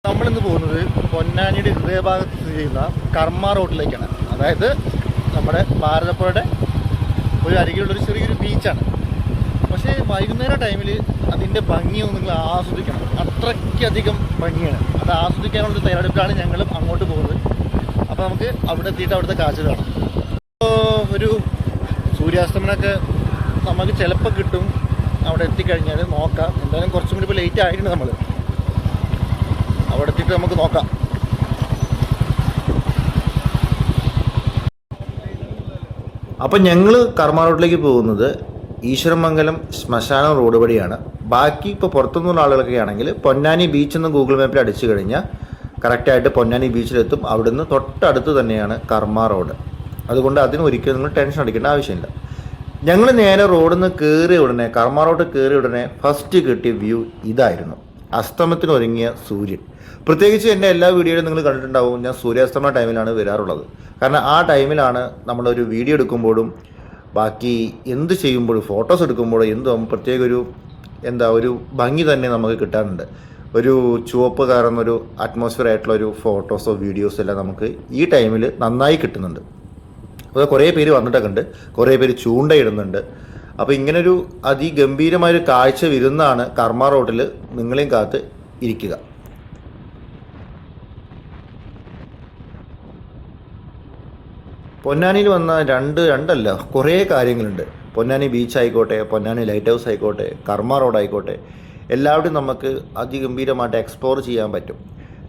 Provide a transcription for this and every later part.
നമ്മളിന്ന് പോകുന്നത് പൊന്നാനിയുടെ ഹൃദയഭാഗത്ത് സ്ഥിതി ചെയ്യുന്ന കർമ്മ റോഡിലേക്കാണ്. അതായത് നമ്മുടെ ഭാരതപ്പുഴയുടെ ഒരു അരികിലുള്ളൊരു ചെറിയൊരു ബീച്ചാണ്. പക്ഷേ വൈകുന്നേര ടൈമിൽ അതിൻ്റെ ഭംഗിയൊന്നും നിങ്ങൾ ആസ്വദിക്കണം. അത്രയ്ക്കധികം ഭംഗിയാണ്. അത് ആസ്വദിക്കാനുള്ളൊരു തയ്യാറെടുപ്പിലാണ് ഞങ്ങളും അങ്ങോട്ട് പോകുന്നത്. അപ്പോൾ നമുക്ക് അവിടെ എത്തിയിട്ട് അവിടുത്തെ കാഴ്ച കാണാം. അപ്പോൾ ഒരു സൂര്യാസ്തമനമൊക്കെ നമുക്ക് ചിലപ്പോൾ കിട്ടും. അവിടെ എത്തിക്കഴിഞ്ഞാൽ നോക്കാം. എന്തായാലും കുറച്ചും കൂടി ഇപ്പോൾ ലേറ്റ് ആയിട്ടുണ്ട്. നമ്മൾ അവിടെ എത്തിയിട്ട് നമുക്ക് നോക്കാം. അപ്പം ഞങ്ങൾ കർമ്മ റോഡിലേക്ക് പോകുന്നത് ഈശ്വരമംഗലം ശ്മശാനം റോഡ് വഴിയാണ്. ബാക്കി ഇപ്പോൾ പുറത്തുനിന്നുള്ള ആളുകളൊക്കെ ആണെങ്കിൽ പൊന്നാനി ബീച്ച് എന്ന് ഗൂഗിൾ മാപ്പിൽ അടിച്ചു കഴിഞ്ഞാൽ കറക്റ്റായിട്ട് പൊന്നാനി ബീച്ചിലെത്തും. അവിടുന്ന് തൊട്ടടുത്ത് തന്നെയാണ് കർമ്മ റോഡ്. അതുകൊണ്ട് അതിന് ഒരിക്കലും നിങ്ങൾ ടെൻഷൻ അടിക്കേണ്ട ആവശ്യമില്ല. ഞങ്ങൾ നേരെ റോഡിൽ നിന്ന് കയറിയ ഉടനെ, കർമ്മ റോഡ് കയറിയ ഉടനെ ഫസ്റ്റ് കിട്ടിയ വ്യൂ ഇതായിരുന്നു. അസ്തമത്തിനൊരുങ്ങിയ സൂര്യൻ. പ്രത്യേകിച്ച് എൻ്റെ എല്ലാ വീഡിയോയിലും നിങ്ങൾ കണ്ടിട്ടുണ്ടാവും, ഞാൻ സൂര്യാസ്തമന ടൈമിലാണ് വരാറുള്ളത്. കാരണം ആ ടൈമിലാണ് നമ്മളൊരു വീഡിയോ എടുക്കുമ്പോഴും ബാക്കി എന്ത് ചെയ്യുമ്പോഴും ഫോട്ടോസ് എടുക്കുമ്പോഴും എന്തും പ്രത്യേക ഒരു ഭംഗി തന്നെ നമുക്ക് കിട്ടാറുണ്ട്. ഒരു ചുവപ്പ് കാർന്നൊരു അറ്റ്മോസ്ഫിയർ ആയിട്ടുള്ളൊരു ഫോട്ടോസോ വീഡിയോസോ എല്ലാം നമുക്ക് ഈ ടൈമിൽ നന്നായി കിട്ടുന്നുണ്ട്. അപ്പോൾ കുറേ പേര് വന്നിട്ടൊക്കെ ഉണ്ട്, കുറേ പേര് ചൂണ്ടയിടുന്നുണ്ട്. അപ്പോൾ ഇങ്ങനൊരു അതിഗംഭീരമായൊരു കാഴ്ച വിരുന്നാണ് കർമ്മ റോഡിൽ നിങ്ങളെയും കാത്ത് ഇരിക്കുക. പൊന്നാനിയിൽ വന്ന രണ്ടല്ല കുറേ കാര്യങ്ങളുണ്ട്. പൊന്നാനി ബീച്ച് ആയിക്കോട്ടെ, പൊന്നാനി ലൈറ്റ് ഹൗസ് ആയിക്കോട്ടെ, കർമ്മ റോഡ് ആയിക്കോട്ടെ, എല്ലാവരും നമുക്ക് അതിഗംഭീരമായിട്ട് എക്സ്പ്ലോർ ചെയ്യാൻ പറ്റും.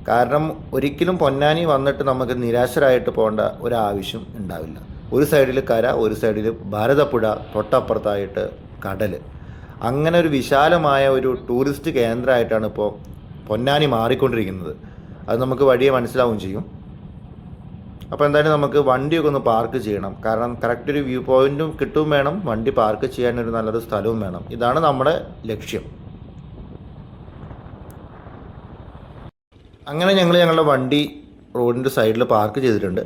കാരണം ഒരിക്കലും പൊന്നാനി വന്നിട്ട് നമുക്ക് നിരാശരായിട്ട് പോകേണ്ട ഒരാവശ്യം ഉണ്ടാവില്ല. ഒരു സൈഡിൽ കര, ഒരു സൈഡിൽ ഭാരതപ്പുഴ, തൊട്ടപ്പുറത്തായിട്ട് കടൽ. അങ്ങനെ ഒരു വിശാലമായ ഒരു ടൂറിസ്റ്റ് കേന്ദ്രമായിട്ടാണ് ഇപ്പോൾ പൊന്നാനി മാറിക്കൊണ്ടിരിക്കുന്നത്. അത് നമുക്ക് വഴിയെ മനസ്സിലാവുകയും ചെയ്യും. അപ്പോൾ എന്തായാലും നമുക്ക് വണ്ടിയൊക്കെ ഒന്ന് പാർക്ക് ചെയ്യണം. കാരണം കറക്റ്റ് ഒരു വ്യൂ പോയിൻറ്റും കിട്ടുകയും വേണം, വണ്ടി പാർക്ക് ചെയ്യാനൊരു നല്ലൊരു സ്ഥലവും വേണം. ഇതാണ് നമ്മുടെ ലക്ഷ്യം. അങ്ങനെ ഞങ്ങളുടെ വണ്ടി റോഡിൻ്റെ സൈഡിൽ പാർക്ക് ചെയ്തിട്ടുണ്ട്.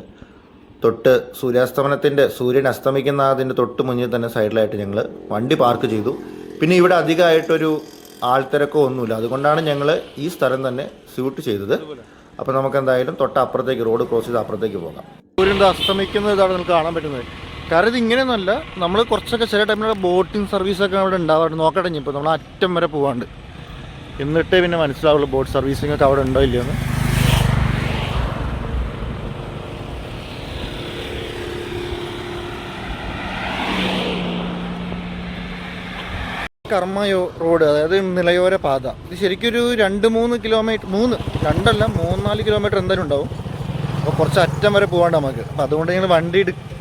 തൊട്ട് സൂര്യൻ അസ്തമിക്കുന്ന അതിൻ്റെ തൊട്ട് മുന്നിൽ തന്നെ സൈഡിലായിട്ട് ഞങ്ങൾ വണ്ടി പാർക്ക് ചെയ്തു. പിന്നെ ഇവിടെ അധികമായിട്ടൊരു ആൾത്തിരക്കോ ഒന്നുമില്ല. അതുകൊണ്ടാണ് ഞങ്ങൾ ഈ സ്ഥലം തന്നെ സ്യൂട്ട് ചെയ്തത്. അപ്പോൾ നമുക്ക് എന്തായാലും തൊട്ടപ്പുറത്തേക്ക് റോഡ് ക്രോസ് ചെയ്ത് അപ്പുറത്തേക്ക് പോകാം. സൂര്യൻ അസ്തമിക്കുന്നത് ഇതാണ് നിങ്ങൾക്ക് കാണാൻ പറ്റുന്നത്. കാരണം ഇത് ഇങ്ങനെയൊന്നുമല്ല, നമ്മൾ കുറച്ചൊക്കെ ചില ടൈമിലുള്ള ബോട്ടിംഗ് സർവീസൊക്കെ അവിടെ ഉണ്ടാവാറുണ്ട്. നോക്കട്ടെ, ഇപ്പോൾ നമ്മൾ അറ്റം വരെ പോകാണ്ട് എന്നിട്ടേ പിന്നെ മനസ്സിലാവുള്ളൂ ബോട്ട് സർവീസിംഗ് ഒക്കെ അവിടെ ഉണ്ടോ ഇല്ലയോ എന്ന്. കർമ്മ റോഡ്, അതായത് നിലയോര പാത, ഇത് ശരിക്കും ഒരു 2-3 കിലോമീറ്റർ, 3-4 കിലോമീറ്റർ എന്തായാലും ഉണ്ടാവും. അപ്പോൾ കുറച്ച് അറ്റം വരെ പോകാണ്ട് നമുക്ക്. അപ്പോൾ അതുകൊണ്ട് ഞങ്ങൾ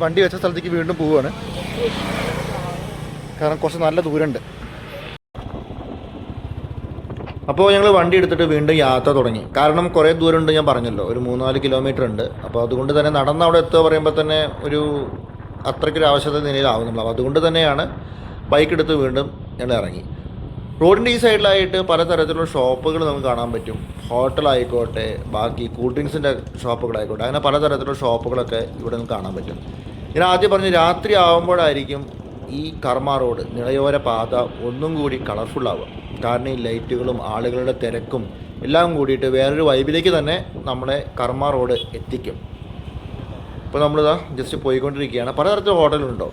വണ്ടി വെച്ച സ്ഥലത്തേക്ക് വീണ്ടും പോവുകയാണ്. കാരണം കുറച്ച് നല്ല ദൂരമുണ്ട്. അപ്പോൾ ഞങ്ങൾ വണ്ടി എടുത്തിട്ട് വീണ്ടും യാത്ര തുടങ്ങി. കാരണം കുറേ ദൂരമുണ്ട്, ഞാൻ പറഞ്ഞല്ലോ, ഒരു 3-4 കിലോമീറ്റർ ഉണ്ട്. അപ്പോൾ അതുകൊണ്ട് തന്നെ നടന്ന് അവിടെ എത്തുക പറയുമ്പോൾ തന്നെ ഒരു അത്രയ്ക്കൊരു ആവശ്യകത നിലയിലാവുന്നുള്ളൂ. അപ്പോൾ അതുകൊണ്ട് തന്നെയാണ് ബൈക്ക് എടുത്ത് വീണ്ടും ഞങ്ങൾ ഇറങ്ങി. റോഡിൻ്റെ ഈ സൈഡിലായിട്ട് പലതരത്തിലുള്ള ഷോപ്പുകൾ നമുക്ക് കാണാൻ പറ്റും. ഹോട്ടലായിക്കോട്ടെ, ബാക്കി കൂൾ ഡ്രിങ്ക്സിൻ്റെ ഷോപ്പുകളായിക്കോട്ടെ, അങ്ങനെ പലതരത്തിലുള്ള ഷോപ്പുകളൊക്കെ ഇവിടെ നമുക്ക് കാണാൻ പറ്റും. ഞാൻ ആദ്യം പറഞ്ഞ് രാത്രി ആകുമ്പോഴായിരിക്കും ഈ കർമ്മ റോഡ്, നിളയോര പാത ഒന്നും കൂടി കളർഫുള്ളാവുക. കാരണം ഈ ലൈറ്റുകളും ആളുകളുടെ തിരക്കും എല്ലാം കൂടിയിട്ട് വേറൊരു വൈബിലേക്ക് തന്നെ നമ്മളെ കർമ്മ റോഡ് എത്തിക്കും. ഇപ്പോൾ നമ്മളിതാ ജസ്റ്റ് പോയിക്കൊണ്ടിരിക്കുകയാണ്. പലതരത്തിലുള്ള ഹോട്ടലുണ്ടോ,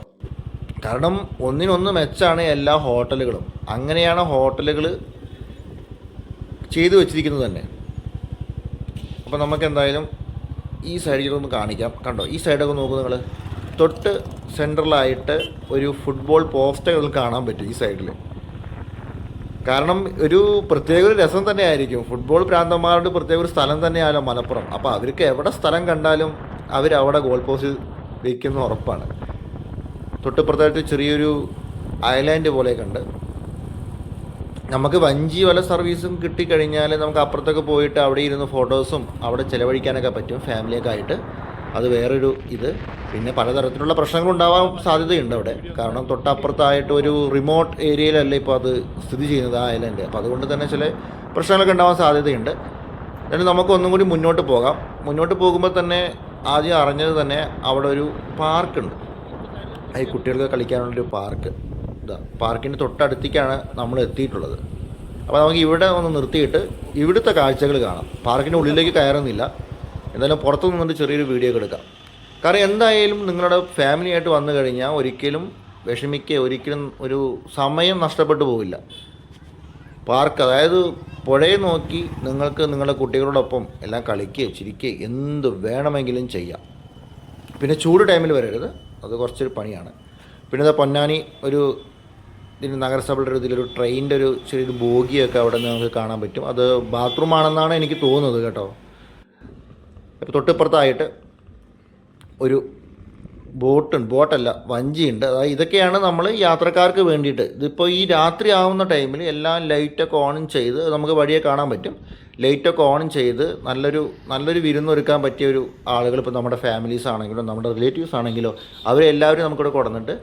കാരണം ഒന്നിനൊന്ന് മെച്ചാണ് എല്ലാ ഹോട്ടലുകളും. അങ്ങനെയാണ് ഹോട്ടലുകൾ ചെയ്തു വെച്ചിരിക്കുന്നത് തന്നെ. അപ്പോൾ നമുക്ക് എന്തായാലും ഈ സൈഡിലൊന്ന് കാണിക്കാം. കണ്ടോ, ഈ സൈഡൊക്കെ നോക്കൂ നിങ്ങൾ. തൊട്ട് സെൻട്രലായിട്ട് ഒരു ഫുട്ബോൾ പോസ്റ്ററുകൾ കാണാൻ പറ്റും ഈ സൈഡിൽ. കാരണം ഒരു പ്രത്യേക ഒരു രസം തന്നെ ആയിരിക്കും. ഫുട്ബോൾ ഭ്രാന്തന്മാരുടെ പ്രത്യേക ഒരു സ്ഥലം തന്നെയാണല്ലോ മലപ്പുറം. അപ്പോൾ അവർക്ക് എവിടെ സ്ഥലം കണ്ടാലും അവരവിടെ ഗോൾ പോസ്റ്റ് വയ്ക്കുന്ന ഉറപ്പാണ്. തൊട്ടിപ്പുറത്തായിട്ട് ചെറിയൊരു ഐലാൻഡ് പോലെയൊക്കെ ഉണ്ട്. നമുക്ക് വഞ്ചി വല സർവീസും കിട്ടിക്കഴിഞ്ഞാൽ നമുക്ക് അപ്പുറത്തൊക്കെ പോയിട്ട് അവിടെ ഇരുന്ന് ഫോട്ടോസും അവിടെ ചിലവഴിക്കാനൊക്കെ പറ്റും ഫാമിലിയൊക്കെ ആയിട്ട്. അത് വേറൊരു ഇത്. പിന്നെ പലതരത്തിലുള്ള പ്രശ്നങ്ങളുണ്ടാവാൻ സാധ്യതയുണ്ട് അവിടെ. കാരണം തൊട്ടപ്പുറത്തായിട്ട് ഒരു റിമോട്ട് ഏരിയയിലല്ല ഇപ്പോൾ അത് സ്ഥിതി ചെയ്യുന്നത്, ആ ഐലൻഡ്. അപ്പോൾ അതുകൊണ്ട് തന്നെ ചില പ്രശ്നങ്ങളൊക്കെ ഉണ്ടാവാൻ സാധ്യതയുണ്ട്. എന്നിട്ട് നമുക്ക് ഒന്നും കൂടി മുന്നോട്ട് പോകാം. മുന്നോട്ട് പോകുമ്പോൾ തന്നെ ആദ്യം അറിഞ്ഞത് തന്നെ അവിടെ ഒരു പാർക്കുണ്ട്. ഈ കുട്ടികൾക്ക് കളിക്കാനുള്ളൊരു പാർക്ക്. പാർക്കിൻ്റെ തൊട്ടടുത്തേക്കാണ് നമ്മൾ എത്തിയിട്ടുള്ളത്. അപ്പോൾ നമുക്ക് ഇവിടെ ഒന്ന് നിർത്തിയിട്ട് ഇവിടുത്തെ കാഴ്ചകൾ കാണാം. പാർക്കിൻ്റെ ഉള്ളിലേക്ക് കയറുന്നില്ല, എന്തായാലും പുറത്തു നിന്നിട്ട് ചെറിയൊരു വീഡിയോ ഒക്കെ എടുക്കാം. കാരണം എന്തായാലും നിങ്ങളുടെ ഫാമിലി ആയിട്ട് വന്നു കഴിഞ്ഞാൽ ഒരിക്കലും വിഷമിക്കുക, ഒരിക്കലും ഒരു സമയം നഷ്ടപ്പെട്ടു പോവില്ല. പാർക്ക്, അതായത് പുഴയെ നോക്കി നിങ്ങൾക്ക് നിങ്ങളുടെ കുട്ടികളോടൊപ്പം എല്ലാം കളിക്കുക, ചിരിക്കുക, എന്ത് വേണമെങ്കിലും ചെയ്യാം. പിന്നെ ചൂട് ടൈമിൽ വരരുത്, അത് കുറച്ചൊരു പണിയാണ്. പിന്നെ ഇതാ പൊന്നാനി ഒരു ഇതിന് നഗരസഭയുടെ ഒരു ഇതിലൊരു ട്രെയിനിൻ്റെ ഒരു ചെറിയൊരു ബോഗിയൊക്കെ അവിടെ നിങ്ങൾക്ക് കാണാൻ പറ്റും. അത് ബാത്റൂം ആണെന്നാണ് എനിക്ക് തോന്നുന്നത് കേട്ടോ. അപ്പോൾ തൊട്ടിപ്പുറത്തായിട്ട് ഒരു ബോട്ടല്ല വഞ്ചിയുണ്ട്. അതായത് ഇതൊക്കെയാണ് നമ്മൾ യാത്രക്കാർക്ക് വേണ്ടിയിട്ട്. ഇതിപ്പോൾ ഈ രാത്രി ആവുന്ന ടൈമിൽ എല്ലാം ലൈറ്റൊക്കെ ഓൺ ചെയ്ത് നമുക്ക് വഴിയെ കാണാൻ പറ്റും. ലൈറ്റൊക്കെ ഓൺ ചെയ്ത് നല്ലൊരു വിരുന്നൊരുക്കാൻ പറ്റിയ ഒരു ആളുകൾ, ഇപ്പോൾ നമ്മുടെ ഫാമിലീസ് ആണെങ്കിലോ നമ്മുടെ റിലേറ്റീവ്സ് ആണെങ്കിലോ അവരെല്ലാവരും നമുക്കിവിടെ കൊടുന്നിട്ട്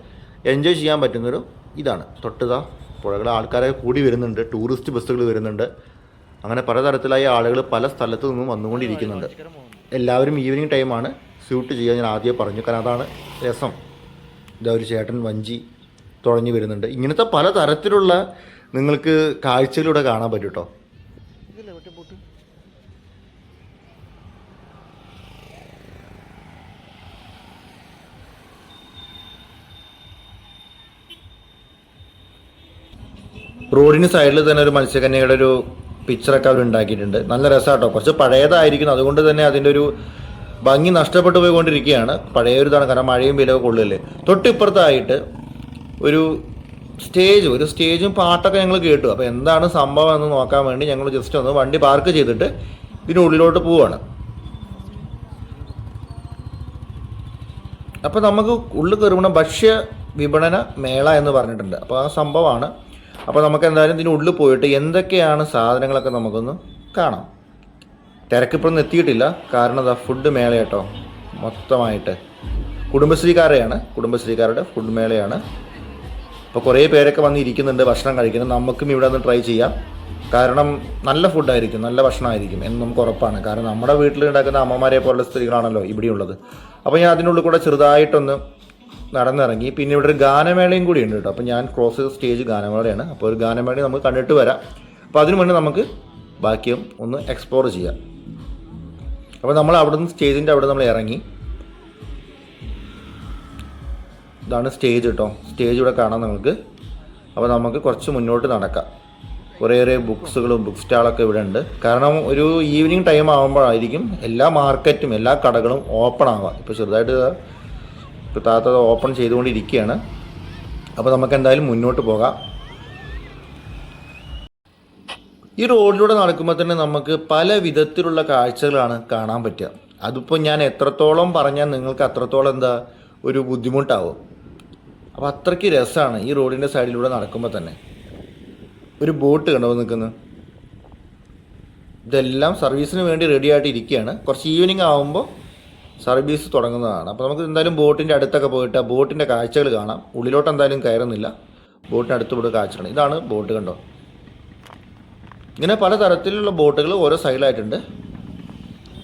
എൻജോയ് ചെയ്യാൻ പറ്റുന്നൊരു ഇതാണ്. തൊട്ടുതാ പുഴകൾ, ആൾക്കാരെ കൂടി വരുന്നുണ്ട്, ടൂറിസ്റ്റ് ബസ്സുകൾ വരുന്നുണ്ട്. അങ്ങനെ പലതരത്തിലായ ആളുകൾ പല സ്ഥലത്തു നിന്നും വന്നുകൊണ്ടിരിക്കുന്നുണ്ട്. എല്ലാവരും ഈവനിങ് ടൈമാണ് ഷൂട്ട് ചെയ്യാൻ ഞാൻ ആദ്യം പറഞ്ഞു, കാരണം അതാണ് രസം. ഇതാ ഒരു ചേട്ടൻ വഞ്ചി തുഴഞ്ഞു വരുന്നുണ്ട്. ഇങ്ങനത്തെ പലതരത്തിലുള്ള നിങ്ങൾക്ക് കാഴ്ചകളിലൂടെ കാണാൻ പറ്റും കേട്ടോ. റോഡിന് സൈഡിൽ തന്നെ ഒരു മത്സ്യകന്യകയുടെ ഒരു പിക്ചറൊക്കെ അവർ ഉണ്ടാക്കിയിട്ടുണ്ട്. നല്ല രസമാട്ടോ. കുറച്ച് പഴയതായിരിക്കുന്നു, അതുകൊണ്ട് തന്നെ അതിൻ്റെ ഒരു ഭംഗി നഷ്ടപ്പെട്ടു പോയിക്കൊണ്ടിരിക്കുകയാണ്. പഴയൊരു ഇതാണ്, കാരണം മഴയും വെയിലൊക്കെ കൊള്ളില്ലേ. തൊട്ടിപ്പുറത്തായിട്ട് ഒരു സ്റ്റേജും പാട്ടൊക്കെ ഞങ്ങൾ കേട്ടു. അപ്പോൾ എന്താണ് സംഭവം എന്ന് നോക്കാൻ വേണ്ടി ഞങ്ങൾ ജസ്റ്റ് ഒന്ന് വണ്ടി പാർക്ക് ചെയ്തിട്ട് ഇതിനുള്ളിലോട്ട് പോവുകയാണ്. അപ്പോൾ നമുക്ക് ഉള്ളിൽ കയറുമ്പോൾ ഭക്ഷ്യ വിപണന മേള എന്ന് പറഞ്ഞിട്ടുണ്ട്. അപ്പോൾ ആ സംഭവമാണ്. അപ്പോൾ നമുക്ക് എന്തായാലും ഇതിനുള്ളിൽ പോയിട്ട് എന്തൊക്കെയാണ് സാധനങ്ങളൊക്കെ നമുക്കൊന്ന് കാണാം. തിരക്കിപ്പൊന്നും എത്തിയിട്ടില്ല, കാരണം അതാ ഫുഡ് മേള കേട്ടോ. മൊത്തമായിട്ട് കുടുംബശ്രീക്കാരുടെ ഫുഡ് മേളയാണ്. അപ്പോൾ കുറേ പേരൊക്കെ വന്നിരിക്കുന്നുണ്ട്, ഭക്ഷണം കഴിക്കുന്നത്. നമുക്കും ഇവിടെ ഒന്ന് ട്രൈ ചെയ്യാം, കാരണം നല്ല ഫുഡായിരിക്കും, നല്ല ഭക്ഷണമായിരിക്കും എന്ന് നമുക്ക് ഉറപ്പാണ്. കാരണം നമ്മുടെ വീട്ടിൽ ഉണ്ടാക്കുന്ന അമ്മമാരെ പോലുള്ള സ്ത്രീകളാണല്ലോ ഇവിടെയുള്ളത്. അപ്പോൾ ഞാൻ അതിനുള്ളിൽ കൂടെ ചെറുതായിട്ടൊന്ന് നടന്നിറങ്ങി. പിന്നെ ഇവിടെ ഒരു ഗാനമേളയും കൂടി ഉണ്ട് കേട്ടോ. അപ്പോൾ ഞാൻ ക്രോസ് ചെയ്ത സ്റ്റേജ് ഗാനമേളയാണ്. അപ്പോൾ ഒരു ഗാനമേള നമുക്ക് കണ്ടിട്ട് വരാം. അപ്പോൾ അതിനു മുന്നേ നമുക്ക് ബാക്കിയും ഒന്ന് എക്സ്പ്ലോർ ചെയ്യാം. അപ്പോൾ നമ്മൾ സ്റ്റേജിൻ്റെ അവിടെ നമ്മൾ ഇറങ്ങി. ഇതാണ് സ്റ്റേജ് കേട്ടോ. സ്റ്റേജ് ഇവിടെ കാണാം നിങ്ങൾക്ക്. അപ്പോൾ നമുക്ക് കുറച്ച് മുന്നോട്ട് നടക്കാം. കുറേയേറെ ബുക്ക് സ്റ്റാളൊക്കെ ഇവിടെ ഉണ്ട്. കാരണം ഒരു ഈവനിങ് ടൈം ആകുമ്പോഴായിരിക്കും എല്ലാ മാർക്കറ്റും എല്ലാ കടകളും ഓപ്പൺ ആവുക. ഇപ്പോൾ ചെറുതായിട്ട് ഇപ്പോൾ താത്ത ഓപ്പൺ ചെയ്തുകൊണ്ടിരിക്കുകയാണ്. അപ്പോൾ നമുക്ക് എന്തായാലും മുന്നോട്ട് പോകാം. ഈ റോഡിലൂടെ നടക്കുമ്പോൾ തന്നെ നമുക്ക് പല വിധത്തിലുള്ള കാഴ്ചകളാണ് കാണാൻ പറ്റുക. അതിപ്പോൾ ഞാൻ എത്രത്തോളം പറഞ്ഞാൽ നിങ്ങൾക്ക് അത്രത്തോളം ഒരു ബുദ്ധിമുട്ടാവും. അപ്പോൾ അത്രയ്ക്ക് രസമാണ് ഈ റോഡിൻ്റെ സൈഡിലൂടെ നടക്കുമ്പോൾ തന്നെ. ഒരു ബോട്ട് കണ്ടോ നിൽക്കുന്നത്. ഇതെല്ലാം സർവീസിന് വേണ്ടി റെഡി ആയിട്ട് ഇരിക്കുകയാണ്. കുറച്ച് ഈവനിങ് ആകുമ്പോൾ സർവീസ് തുടങ്ങുന്നതാണ്. അപ്പോൾ നമുക്ക് എന്തായാലും ബോട്ടിൻ്റെ അടുത്തൊക്കെ പോയിട്ട് ആ ബോട്ടിൻ്റെ കാഴ്ചകൾ കാണാം. ഉള്ളിലോട്ട് എന്തായാലും കയറുന്നില്ല, ബോട്ടിൻ്റെ അടുത്ത് പോയിട്ട് കാഴ്ചകൾ. ഇതാണ് ബോട്ട് കണ്ടോ. ഇങ്ങനെ പലതരത്തിലുള്ള ബോട്ടുകൾ ഓരോ സൈഡിലായിട്ടുണ്ട്.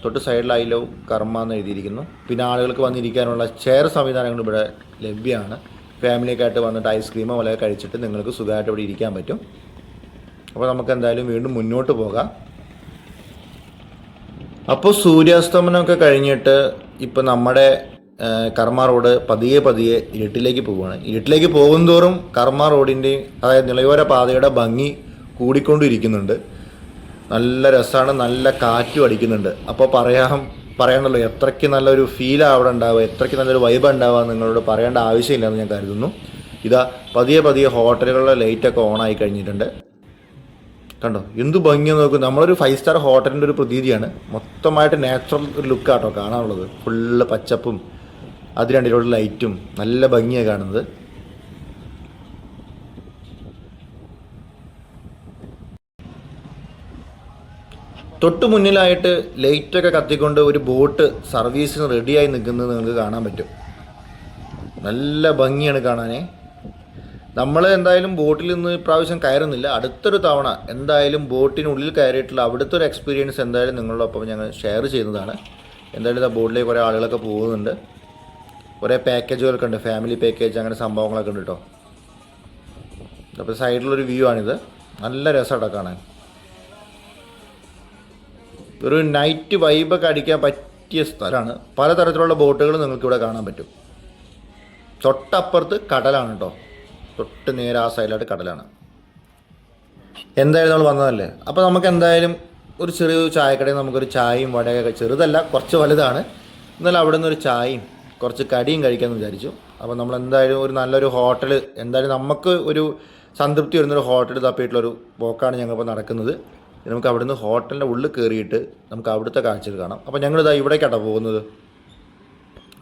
തൊട്ട് സൈഡിൽ ഐ ലവ് കർമ്മ എന്ന് എഴുതിയിരിക്കുന്നു. പിന്നെ ആളുകൾക്ക് വന്നിരിക്കാനുള്ള ചെയർ സംവിധാനങ്ങൾ ഇവിടെ ലഭ്യമാണ്. ഫാമിലിയൊക്കെ ആയിട്ട് വന്നിട്ട് ഐസ്ക്രീമോ വല്ല കഴിച്ചിട്ട് നിങ്ങൾക്ക് സുഖമായിട്ട് ഇവിടെ ഇരിക്കാൻ പറ്റും. അപ്പോൾ നമുക്ക് എന്തായാലും വീണ്ടും മുന്നോട്ട് പോകാം. അപ്പോൾ സൂര്യാസ്തമനമൊക്കെ കഴിഞ്ഞിട്ട് ഇപ്പോൾ നമ്മുടെ കർമ്മ റോഡ് പതിയെ ഇരുട്ടിലേക്ക് പോവുകയാണ്. ഇരുട്ടിലേക്ക് പോകുന്തോറും കർമ്മ റോഡിൻ്റെ, അതായത് നിളയോര പാതയുടെ ഭംഗി കൂടിക്കൊണ്ടിരിക്കുന്നുണ്ട്. നല്ല രസമാണ്, നല്ല കാറ്റും അടിക്കുന്നുണ്ട്. അപ്പോൾ പറയണല്ലോ എത്രയ്ക്ക് നല്ലൊരു ഫീലാണ് അവിടെ ഉണ്ടാവുക, എത്രയ്ക്ക് നല്ലൊരു വൈബ് ഉണ്ടാവുക നിങ്ങളോട് പറയേണ്ട ആവശ്യമില്ലെന്ന് ഞാൻ കരുതുന്നു. ഇതാ പതിയെ ഹോട്ടലുകളുടെ ലൈറ്റൊക്കെ ഓണായി കഴിഞ്ഞിട്ടുണ്ട്. കണ്ടോ എന്ത് ഭംഗിയെന്ന് നോക്കും. നമ്മളൊരു 5 സ്റ്റാർ ഹോട്ടലിൻ്റെ ഒരു പ്രതീതിയാണ്. മൊത്തമായിട്ട് നാച്ചുറൽ ഒരു ലുക്കാട്ടോ കാണാനുള്ളത്. ഫുള്ള് പച്ചപ്പും അത് രണ്ടിലുള്ള ലൈറ്റും നല്ല ഭംഗിയാണ് കാണുന്നത്. തൊട്ട് മുന്നിലായിട്ട് ലൈറ്റൊക്കെ കത്തിക്കൊണ്ട് ഒരു ബോട്ട് സർവീസിന് റെഡിയായി നിൽക്കുന്നത് നിങ്ങൾക്ക് കാണാൻ പറ്റും. നല്ല ഭംഗിയാണ് കാണാനേ. നമ്മൾ എന്തായാലും ബോട്ടിൽ നിന്ന് ഇപ്രാവശ്യം കയറുന്നില്ല. അടുത്തൊരു തവണ എന്തായാലും ബോട്ടിനുള്ളിൽ കയറിയിട്ടുള്ള അവിടുത്തെ ഒരു എക്സ്പീരിയൻസ് എന്തായാലും നിങ്ങളോടൊപ്പം ഞങ്ങൾ ഷെയർ ചെയ്യുന്നതാണ്. എന്തായാലും ഇതാ ബോട്ടിലേക്ക് കുറേ ആളുകളൊക്കെ പോകുന്നുണ്ട്. കുറേ പാക്കേജുകളൊക്കെ ഉണ്ട്, ഫാമിലി പാക്കേജ് അങ്ങനെ സംഭവങ്ങളൊക്കെ ഉണ്ട് കേട്ടോ. അപ്പോൾ സൈഡിലൊരു വ്യൂ ആണിത്. നല്ല രസമാണ് കാണാൻ. ഒരു നൈറ്റ് വൈബൊക്കെ അടിക്കാൻ പറ്റിയ സ്ഥലമാണ്. പലതരത്തിലുള്ള ബോട്ടുകൾ നിങ്ങൾക്കിവിടെ കാണാൻ പറ്റും. തൊട്ടപ്പുറത്ത് കടലാണ് കേട്ടോ, തൊട്ട് നേരെ ആ സൈഡിലായിട്ട് കടലാണ്. എന്തായാലും നമ്മൾ വന്നതല്ലേ, അപ്പോൾ നമുക്ക് എന്തായാലും ഒരു ചെറിയ ചായക്കടയിൽ നമുക്കൊരു ചായയും വടയൊക്കെ, ചെറുതല്ല കുറച്ച് വലുതാണ്, എന്നാലും അവിടെ നിന്ന് ഒരു ചായയും കുറച്ച് കടിയും കഴിക്കാമെന്ന് വിചാരിച്ചു. അപ്പോൾ നമ്മൾ എന്തായാലും ഒരു നല്ലൊരു ഹോട്ടൽ, എന്തായാലും നമുക്ക് ഒരു സംതൃപ്തി വരുന്നൊരു ഹോട്ടൽ തപ്പിയിട്ടുള്ളൊരു പോക്കാണ് ഞങ്ങളിപ്പോൾ നടക്കുന്നത്. നമുക്ക് അവിടുന്ന് ഹോട്ടലിൻ്റെ ഉള്ളിൽ കയറിയിട്ട് നമുക്ക് അവിടുത്തെ കാഴ്ചകൾ കാണാം. അപ്പോൾ ഞങ്ങളിതാ ഇവിടേക്കാട്ടോ പോകുന്നത്.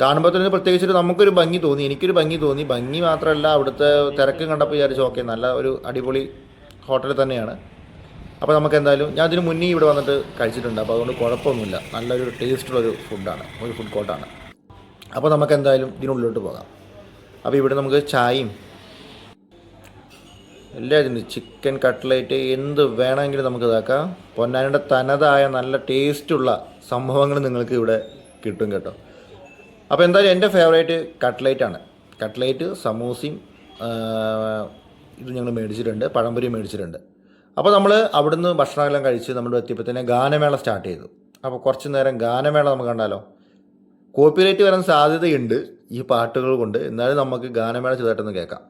കാണുമ്പോൾ തന്നെ പ്രത്യേകിച്ചൊരു നമുക്കൊരു ഭംഗി തോന്നി, എനിക്കൊരു ഭംഗി തോന്നി. ഭംഗി മാത്രമല്ല, അവിടുത്തെ തിരക്ക് കണ്ടപ്പോൾ വിചാരിച്ചു ഓക്കെ നല്ല ഒരു അടിപൊളി ഹോട്ടൽ തന്നെയാണ്. അപ്പോൾ നമുക്ക് എന്തായാലും ഞാൻ ഇതിന് മുന്നേ ഇവിടെ വന്നിട്ട് കഴിച്ചിട്ടുണ്ട്, അപ്പോൾ അതുകൊണ്ട് കുഴപ്പമൊന്നുമില്ല. നല്ലൊരു ടേസ്റ്റുള്ളൊരു ഫുഡാണ്, ഒരു ഫുഡ് കോർട്ടാണ്. അപ്പോൾ നമുക്ക് എന്തായാലും ഇതിനുള്ളിലോട്ട് പോകാം. അപ്പോൾ ഇവിടെ നമുക്ക് ചായയും എല്ലാം ഇതിന് ചിക്കൻ കട്ട്ലേറ്റ് എന്ത് വേണമെങ്കിലും നമുക്ക് ഇതാക്കാം. പൊന്നാനിയുടെ തനതായ നല്ല ടേസ്റ്റുള്ള സംഭവങ്ങൾ നിങ്ങൾക്ക് ഇവിടെ കിട്ടും കേട്ടോ. അപ്പോൾ എന്തായാലും എൻ്റെ ഫേവറേറ്റ് കട്ട്ലേറ്റാണ്. കട്ട്ലേറ്റ്, സമൂസയും ഇത് ഞങ്ങൾ മേടിച്ചിട്ടുണ്ട്, പഴംപൊരി മേടിച്ചിട്ടുണ്ട്. അപ്പോൾ നമ്മൾ അവിടുന്ന് ഭക്ഷണമെല്ലാം കഴിച്ച് നമ്മൾ എത്തിയപ്പോൾ തന്നെ ഗാനമേള സ്റ്റാർട്ട് ചെയ്തു. അപ്പോൾ കുറച്ച് നേരം ഗാനമേള നമുക്ക് കണ്ടാലോ. കോപ്പിറൈറ്റ് വരാൻ സാധ്യതയുണ്ട് ഈ പാട്ടുകൾ കൊണ്ട്, എന്നാലും നമുക്ക് ഗാനമേള ചെറുതായിട്ടൊന്ന് കേൾക്കാം.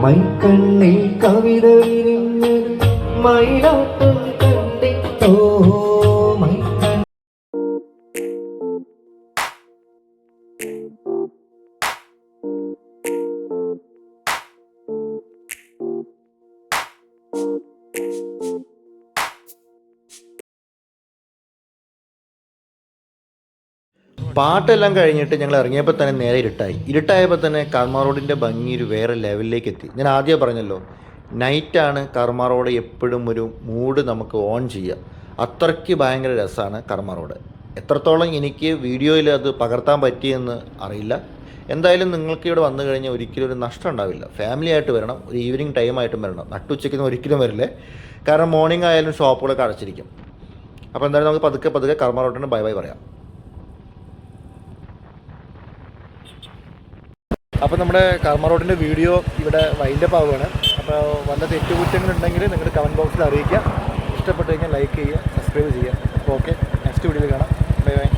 മൈക്കണ്ണിൽ കവിത വിരിഞ്ഞ് മയിലാട്ടം കണ്ടിട്ടോ പാട്ടെല്ലാം കഴിഞ്ഞിട്ട് ഞങ്ങൾ ഇറങ്ങിയപ്പോൾ തന്നെ നേരെ ഇരുട്ടായപ്പോൾ തന്നെ കർമ്മ റോഡിൻ്റെ ഭംഗി ഒരു വേറെ ലെവലിലേക്ക് എത്തി. ഞാൻ ആദ്യം പറഞ്ഞല്ലോ, നൈറ്റാണ് കർമ്മ റോഡ് എപ്പോഴും ഒരു മൂഡ് നമുക്ക് ഓൺ ചെയ്യുക. അത്രയ്ക്ക് ഭയങ്കര രസമാണ് കർമ്മ റോഡ്. എത്രത്തോളം എനിക്ക് വീഡിയോയിൽ അത് പകർത്താൻ പറ്റിയെന്ന് അറിയില്ല. എന്തായാലും നിങ്ങൾക്ക് ഇവിടെ വന്നു കഴിഞ്ഞാൽ ഒരിക്കലും ഒരു നഷ്ടം ഉണ്ടാവില്ല. ഫാമിലി ആയിട്ട് വരണം, ഒരു ഈവനിങ് ടൈമായിട്ടും വരണം. നട്ടുച്ചയ്ക്കൊന്നും ഒരിക്കലും വരില്ലേ, കാരണം മോർണിംഗ് ആയാലും ഷോപ്പുകളൊക്കെ അടച്ചിരിക്കും. അപ്പോൾ എന്തായാലും നമുക്ക് പതുക്കെ കർമ്മ റോഡിന് ബൈ ബൈ പറയാം. അപ്പോൾ നമ്മുടെ കർമ്മ റോഡിൻ്റെ വീഡിയോ ഇവിടെ വൈൻഡപ്പ് ആവുകയാണ്. അപ്പോൾ വല്ല തെറ്റുകുറ്റങ്ങളുണ്ടെങ്കിൽ നിങ്ങളുടെ കമൻറ്റ് ബോക്സിൽ അറിയിക്കുക. ഇഷ്ടപ്പെട്ട് കഴിഞ്ഞാൽ ലൈക്ക് ചെയ്യുക, സബ്സ്ക്രൈബ് ചെയ്യുക. അപ്പോൾ ഓക്കെ, നെക്സ്റ്റ് വീഡിയോയിൽ കാണാം. Bye bye.